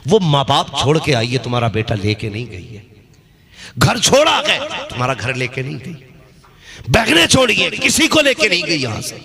वो माँ बाप छोड़ के आई है, तुम्हारा बेटा लेके नहीं गई है। घर छोड़ा गए, तुम्हारा घर लेके नहीं गई। बहनें छोड़िए, किसी को लेके नहीं गई यहां से।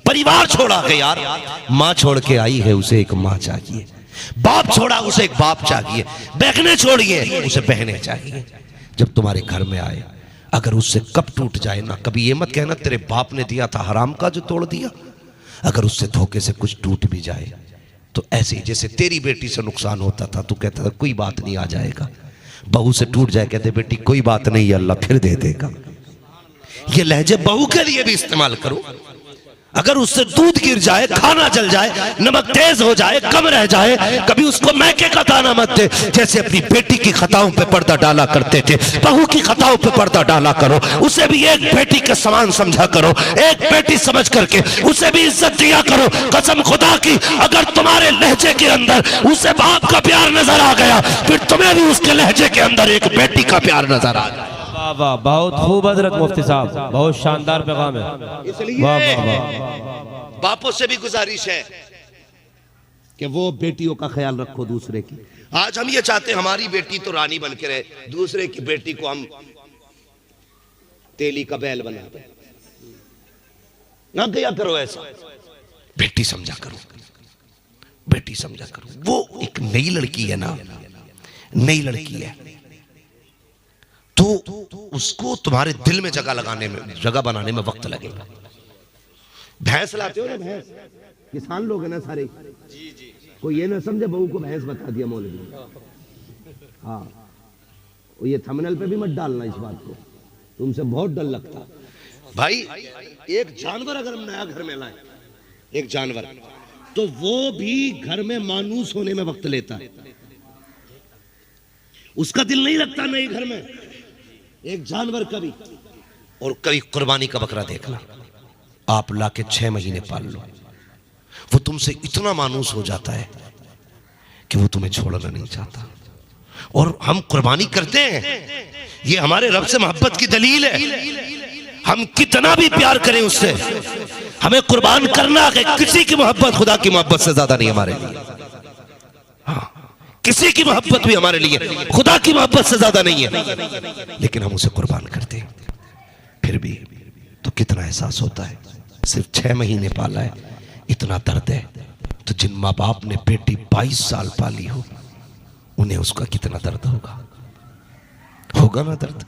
परिवार छोड़ा गया यार। माँ छोड़ के आई है, उसे एक माँ चाहिए। बाप छोड़ा, उसे एक बाप चाहिए। बहनें छोड़िए, उसे बहनें चाहिए। जब तुम्हारे घर में आए, अगर उससे कब टूट जाए ना, कभी ये मत कहना तेरे बाप ने दिया था हराम का जो तोड़ दिया। अगर उससे धोखे से कुछ टूट भी जाए तो ऐसे ही जैसे तेरी बेटी से नुकसान होता था, तू कहता था कोई बात नहीं, आ जाएगा। बहू से टूट जाए, कहते बेटी कोई बात नहीं, अल्लाह फिर दे देगा। ये लहजे बहू के लिए भी इस्तेमाल करो। अगर उससे दूध गिर जाए, खाना जल जाए, नमक तेज हो जाए, कम रह जाए, कभी उसको मैके का दाना मत दे। जैसे अपनी बेटी की खताओं पे पर्दा डाला करते थे, बहू की खताओं पे पर्दा डाला करो। उसे भी एक बेटी के समान समझा करो, एक बेटी समझ करके उसे भी इज्जत दिया करो। कसम खुदा की, अगर तुम्हारे लहजे के अंदर उसे बाप का प्यार नजर आ गया, फिर तुम्हें भी उसके लहजे के अंदर एक बेटी का प्यार नजर आ गया। वाह, बहुत खूब हजरत मुफ्ती साहब, बहुत शानदार पैगाम है। इसलिए बापों से भी गुजारिश है कि वो बेटियों का ख्याल रखो दूसरे की। आज हम ये चाहते हैं हमारी बेटी तो रानी बन के रहे, दूसरे की बेटी को हम तेली का बैल बना दें। ना किया करो ऐसा। बेटी समझा करो, बेटी समझा करो। वो एक नई लड़की है ना, नई लड़की है, तो उसको तुम्हारे दिल में जगह लगाने में, जगह बनाने में वक्त लगेगा। भैंस लाते हो ना, भैंस किसान लोग हैं ना सारे, कोई ये ना समझे बहू को भैंस बता दिया मौलवी। हाँ, ये थंबनेल पे भी मत डालना इस बात को, तुमसे बहुत डर लगता भाई। एक जानवर अगर हम नया घर में लाए, एक जानवर, तो वो भी घर में मानूस होने में वक्त लेता है। उसका दिल नहीं लगता नए घर में एक जानवर का भी। और कभी कुर्बानी का बकरा देखना, आप लाके 6 महीने पाल लो, वो तुमसे इतना मानूस हो जाता है कि वो तुम्हें छोड़ना नहीं चाहता। और हम कुर्बानी करते हैं, ये हमारे रब से मोहब्बत की दलील है। हम कितना भी प्यार करें उससे, हमें कुर्बान करना है। किसी की मोहब्बत खुदा की मोहब्बत से ज्यादा नहीं हमारे लिए। हाँ, किसी की मोहब्बत भी हमारे लिए खुदा की मोहब्बत से ज्यादा नहीं है, लेकिन हम उसे कुर्बान करते हैं। फिर भी तो कितना एहसास होता है। सिर्फ 6 महीने पाला है, इतना दर्द है। तो जिन माँ बाप ने बेटी 22 साल पाली हो, उन्हें उसका कितना दर्द होगा, होगा ना दर्द।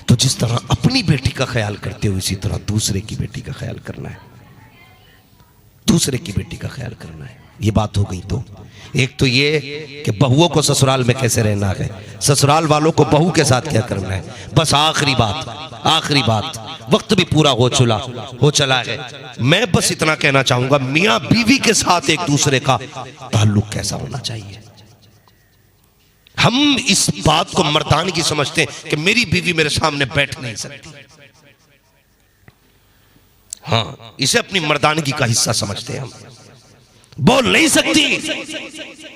तो जिस तरह अपनी बेटी का ख्याल करते हो, इसी तरह दूसरे की बेटी का ख्याल करना है, दूसरे की बेटी का ख्याल करना है। ये बात हो गई। तो एक तो ये कि बहुओं को ससुराल में कैसे रहना है, ससुराल वालों को बहू के साथ क्या करना है। बस आखिरी बात, वक्त भी पूरा हो चला है। मैं बस इतना कहना चाहूंगा, मियां बीवी के साथ एक दूसरे का ताल्लुक कैसा होना चाहिए। हम इस बात को मर्दानगी समझते हैं कि मेरी बीवी मेरे सामने बैठ नहीं सकती। हाँ, इसे अपनी मर्दानगी का हिस्सा समझते हैं हम। बोल नहीं सकती,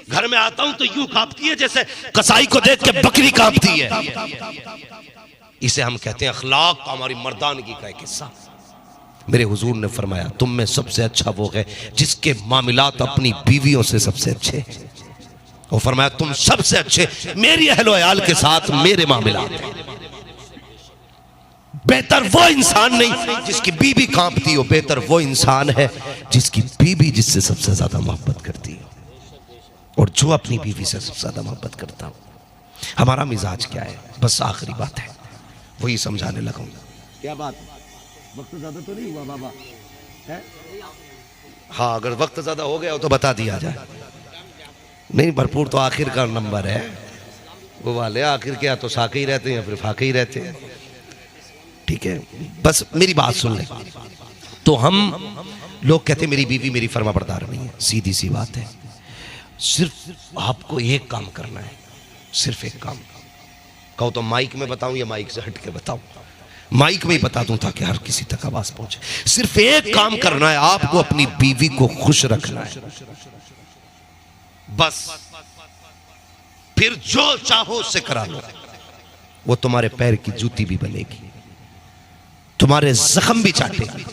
घर में आता हूं तो यूं कांपती है जैसे कसाई को देख के बकरी कांपती है। इसे हम कहते हैं अखलाक का, हमारी मर्दानगी का एक हिस्सा। मेरे हुजूर ने फरमाया, तुम में सबसे अच्छा वो है जिसके मामलात अपनी बीवियों से सबसे अच्छे। वो फरमाया तुम सबसे अच्छे मेरी अहलो अयाल के साथ मेरे मामलात हैं। बेहतर वो इंसान नहीं जिसकी बीवी कांपती हो, बेहतर वो इंसान है जिसकी बीवी जिससे सबसे ज्यादा मोहब्बत करती हो, और जो अपनी बीवी से सबसे ज्यादा मोहब्बत करता हो। हमारा मिजाज क्या है, बस आखिरी बात है, वही समझाने लगूंगा। क्या बात, वक्त ज्यादा तो नहीं हुआ बाबा है? हाँ, अगर वक्त ज्यादा हो गया हो तो बता दिया जाए। नहीं, भरपूर तो आखिर का नंबर है। वो वाले आखिर क्या तो साके ही रहते हैं, फिर फाके ही रहते हैं। ठीक है, बस मेरी बात सुन ले। तो हम लोग कहते हैं मेरी बीवी मेरी फर्मा बरदार नहीं है। सीधी सी बात है, सिर्फ आपको एक काम करना है, सिर्फ एक काम। कहो तो माइक में बताऊं या माइक से हट के बताऊं? माइक में ही बता दूं ताकि हर किसी तक आवाज पहुंचे। सिर्फ एक काम करना है, आपको अपनी बीवी को खुश रखना है, बस। फिर जो चाहो उससे करा लो। वो तुम्हारे पैर की जूती भी बनेगी, तुम्हारे जख्म भी चाटेगी,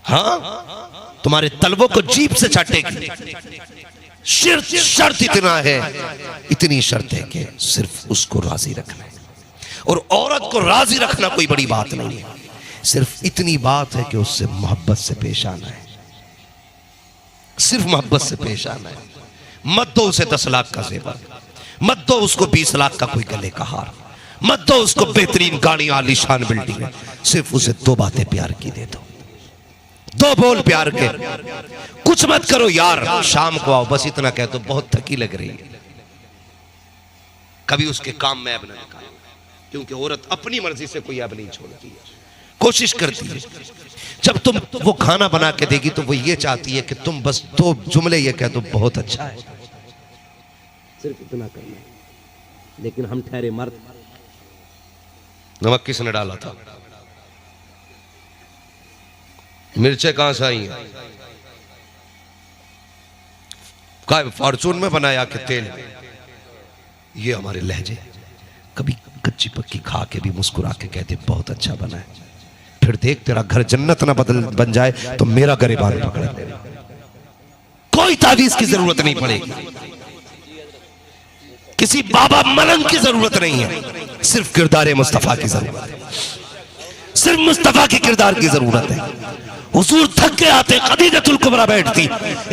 हाँ, तुम्हारे तलवों को जीभ से चाटेगी, शर्त इतना है, इतनी शर्त है कि सिर्फ उसको राजी रखना है। और औरत को राजी रखना कोई बड़ी बात नहीं है, सिर्फ इतनी बात है कि उससे मोहब्बत से पेश आना है, सिर्फ मोहब्बत से पेश आना है। मत दो उसे 10 लाख का जेवर, मत दो उसको 20 लाख का कोई गले का हार, मत दो उसको बेहतरीन गाड़ी आलीशान बिल्डिंग है, सिर्फ उसे 2 बातें प्यार की दे दो, 2 बोल प्यार के। कुछ मत करो यार, शाम को आओ, बस इतना कह दो बहुत थकी लग रही है। कभी उसके काम में ऐब ना निकालो, क्योंकि औरत अपनी मर्जी से कोई ऐब नहीं छोड़ती है, कोशिश करती है। जब तुम वो खाना बना के देगी तो वो ये चाहती है कि तुम बस 2 जुमले ये कह दो बहुत अच्छा है, सिर्फ इतना करना है। लेकिन हम ठहरे मर्द। नमक किसने डाला था? मिर्चें कहां से आई हैं? क्या फॉर्चून में बनाया कि तेल में? ये हमारे लहजे। कभी कच्ची पक्की खा के भी मुस्कुरा के कहते बहुत अच्छा बना है, फिर देख तेरा घर जन्नत ना बन जाए तो मेरा गिरबान पकड़ ले। कोई तावीज की जरूरत नहीं पड़ेगी, किसी बाबा मलंग की जरूरत नहीं है, सिर्फ किरदार मुस्तफा की जरूरत है, सिर्फ मुस्तफा के किरदार की जरूरत है। हुजूर थक के आते, खदीजतुल कुबरा बैठती,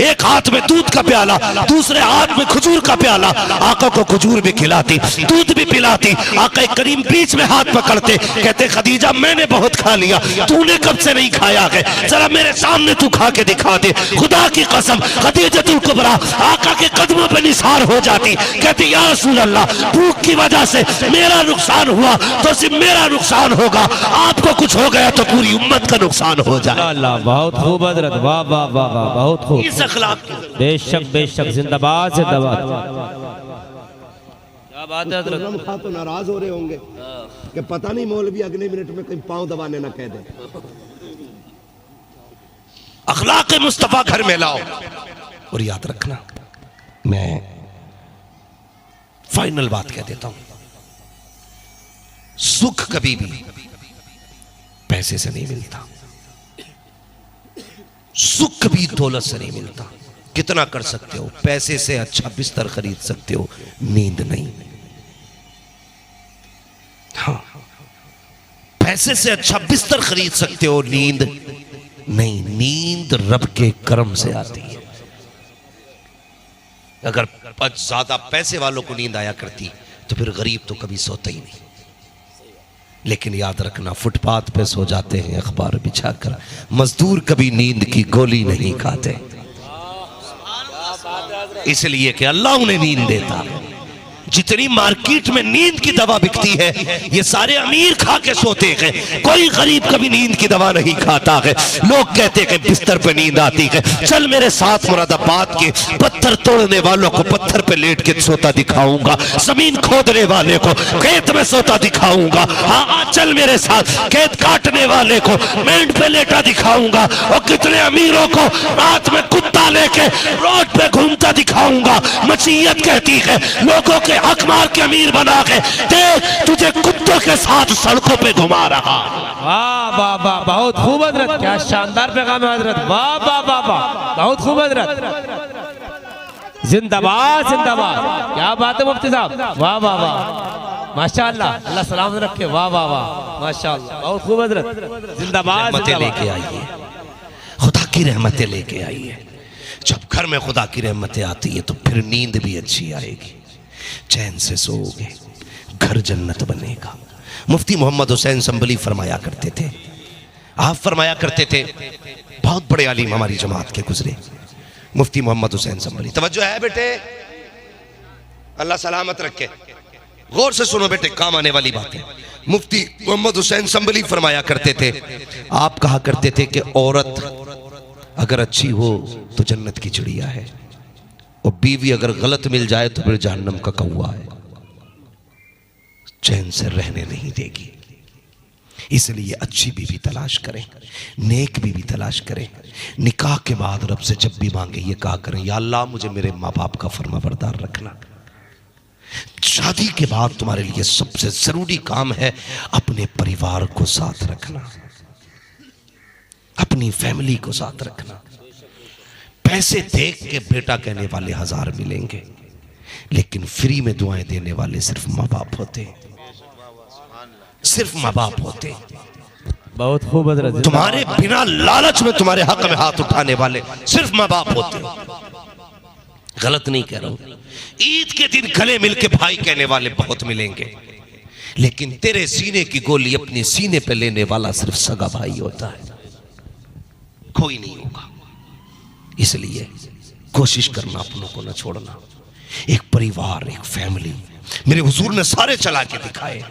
एक हाथ में दूध का प्याला, दूसरे हाथ में खजूर का प्याला, आका को खजूर भी खिलाती, दूध भी पिलाती। आका करीम बीच में हाथ पकड़ते, कहते खदीजा मैंने बहुत खा लिया, तूने कब से नहीं खाया है, जरा मेरे सामने तू खा के दिखा दे। खुदा की कसम खदीजतुल कुबरा आका के कदमों पर निसार हो जाती, कहती या रसूल अल्लाह भूख की वजह से मेरा नुकसान हुआ तो सिर्फ मेरा नुकसान होगा, आपको कुछ हो गया तो पूरी उम्मत का नुकसान हो जाए। बहुत खूब हजरत, वाह वाह वाह वाह, बहुत खूब। इस अखलाक बेशक बेशक, जिंदाबाद जिंदाबाद। क्या बात है हजरत। खा तो नाराज हो रहे होंगे कि पता नहीं मौलवी अगले मिनट में कहीं पांव दबाने ना कह दे। अखलाक मुस्तफा घर में लाओ। और याद रखना, मैं फाइनल बात कह देता हूं, सुख कभी भी पैसे से नहीं मिलता, सुख कभी दौलत से नहीं मिलता। कितना कर सकते हो, पैसे से अच्छा बिस्तर खरीद सकते हो, नींद नहीं। हाँ, पैसे से अच्छा बिस्तर खरीद सकते हो, नींद नहीं। नींद रब के करम से आती है। अगर ज्यादा पैसे वालों को नींद आया करती तो फिर गरीब तो कभी सोता ही नहीं। लेकिन याद रखना, फुटपाथ पे सो जाते हैं अखबार बिछाकर, मजदूर कभी नींद की गोली नहीं खाते, इसलिए कि अल्लाह उन्हें नींद देता है। जितनी मार्केट में नींद की दवा बिकती है ये सारे अमीर खा के सोते हैं, कोई गरीब कभी नींद की दवा नहीं खाता है। लोग कहते हैं बिस्तर पे नींद आती है, चल मेरे साथ मुरादाबाद के पत्थर तोड़ने वालों को पत्थर पे लेट के सोता दिखाऊंगा, जमीन खोदने वाले को खेत में सोता दिखाऊंगा, हाँ चल मेरे साथ खेत काटने वाले को मेंढ पे लेटा दिखाऊंगा, और कितने अमीरों को रात में कुत्ता लेके रोड पे घूमता दिखाऊंगा। मसीयत कहती है लोगों के हक मार के अमीर बना के देख, तुझे कुत्तों के साथ सड़कों पे घुमा रहा। वाह वाह वाह, बहुत खूब हजरत, क्या शानदार पैगाम है हजरत, वाह वाह वाह वाह, बहुत खूब हजरत, जिंदाबाद जिंदाबाद। क्या बात है मुफ्ती साहब, वाह वाह वाह, माशाअल्लाह, अल्लाह सलाम रखे, वाह वाह वाह, माशाअल्लाह, बहुत खूब हजरत, जिंदाबाद। रहमतें लेके आइए, खुदा की रहमतें लेके आइए। जब घर में खुदा की रहमतें आती है तो फिर नींद भी अच्छी आएगी, चैन से सोओगे, घर जन्नत बनेगा। मुफ्ती मोहम्मद हुसैन संभली फरमाया करते थे, आप फरमाया करते थे, बहुत बड़े आलिम हमारी जमात के गुजरे, मुफ्ती मोहम्मद हुसैन संभली। तवज्जो है बेटे, अल्लाह सलामत रखे, गौर से सुनो बेटे, काम आने वाली बात है। मुफ्ती मोहम्मद हुसैन संभली फरमाया करते थे, आप कहा करते थे कि औरत अगर अच्छी हो तो जन्नत की चिड़िया है, और बीवी अगर गलत मिल जाए तो फिर जहन्नम का कौवा है, चैन से रहने नहीं देगी। इसलिए अच्छी बीवी तलाश करें, नेक बीवी तलाश करें। निकाह के बाद रब से जब भी मांगे ये कहा करें, या अल्लाह मुझे मेरे माँ बाप का फरमाबरदार रखना। शादी के बाद तुम्हारे लिए सबसे जरूरी काम है अपने परिवार को साथ रखना, अपनी फैमिली को साथ रखना। पैसे देख के बेटा कहने वाले हजार मिलेंगे, लेकिन फ्री में दुआएं देने वाले सिर्फ माँ बाप होते, सिर्फ माँ बाप होते। बहुत खूब हजरत। तुम्हारे बिना लालच में तुम्हारे हक में हाथ उठाने वाले सिर्फ माँ बाप होते। गलत नहीं कह रहा हूं। ईद के दिन गले मिलके भाई कहने वाले बहुत मिलेंगे, लेकिन तेरे सीने की गोली अपने सीने पे लेने वाला सिर्फ सगा भाई होता है, कोई नहीं होगा। इसलिए कोशिश करना अपनों को न छोड़ना। एक परिवार, एक फैमिली मेरे हुजूर ने सारे चला के दिखाए।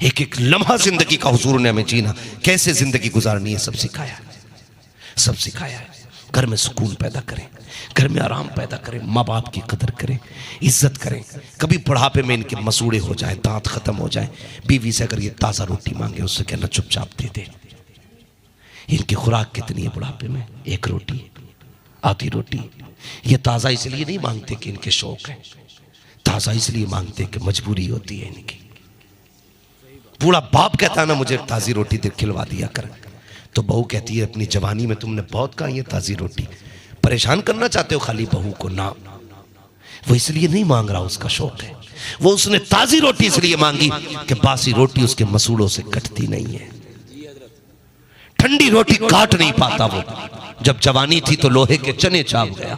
एक एक लम्हा जिंदगी का हुजूर ने हमें जीना, कैसे जिंदगी गुजारनी है, सब सिखाया, सब सिखाया है। घर में सुकून पैदा करें, घर में आराम पैदा करें, माँ बाप की कदर करें, इज्जत करें। कभी बुढ़ापे में इनके मसूड़े हो जाए, दांत खत्म हो जाए, बीवी से अगर ये ताज़ा रोटी मांगे उससे कहना चुपचाप दे दे। इनकी खुराक कितनी है बुढ़ापे में? एक रोटी, आधी रोटी। ये ताज़ा इसलिए नहीं मांगते कि इनके शौक है, ताज़ा इसलिए मांगते कि मजबूरी होती है इनकी। बूढ़ा बाप कहता है ना मुझे ताज़ी रोटी दे खिलवा दिया कर, तो बहू कहती है अपनी जवानी में तुमने बहुत कहा ये ताज़ी रोटी, परेशान करना चाहते हो खाली बहू को ना। वो इसलिए नहीं मांग रहा, उसका शौक है। वो उसने ताज़ी रोटी इसलिए मांगी कि बासी रोटी उसके मसूड़ों से कटती नहीं है, ठंडी रोटी काट नहीं पाता वो। जब जवानी थी तो लोहे के चने चाप गया,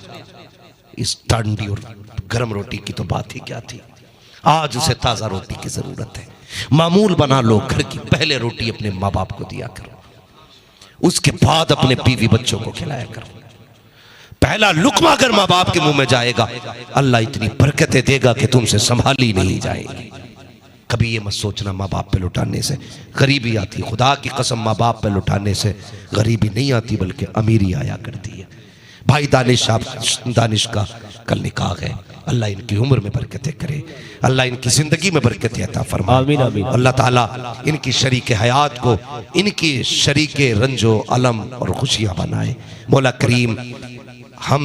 इस ठंडी और गर्म रोटी की तो बात ही क्या थी। आज उसे ताज़ा रोटी की जरूरत है। मामूल बना लो घर की, पहले रोटी अपने माँ बाप को दिया करो, उसके बाद अपने बीवी बच्चों को खिलाया करो। पहला लुकमा अगर माँ बाप के मुंह में जाएगा, अल्लाह इतनी बरकतें देगा कि तुमसे संभाली नहीं जाएगी। कभी ये मत सोचना माँ बाप पे लुटाने से गरीबी आती। खुदा की कसम, माँ बाप पे लुटाने से गरीबी नहीं आती, बल्कि अमीरी आया करती है। भाई दानिश का कल निकाह है, अल्लाह इनकी उम्र में बरकतें करे, अल्लाह इनकी ज़िंदगी में बरकतें अता फरमाए। आमीन आमीन। अल्लाह ताला इनकी शरीक हयात को इनकी शरीक रंजो अलम और खुशियाँ बनाए। मौला करीम हम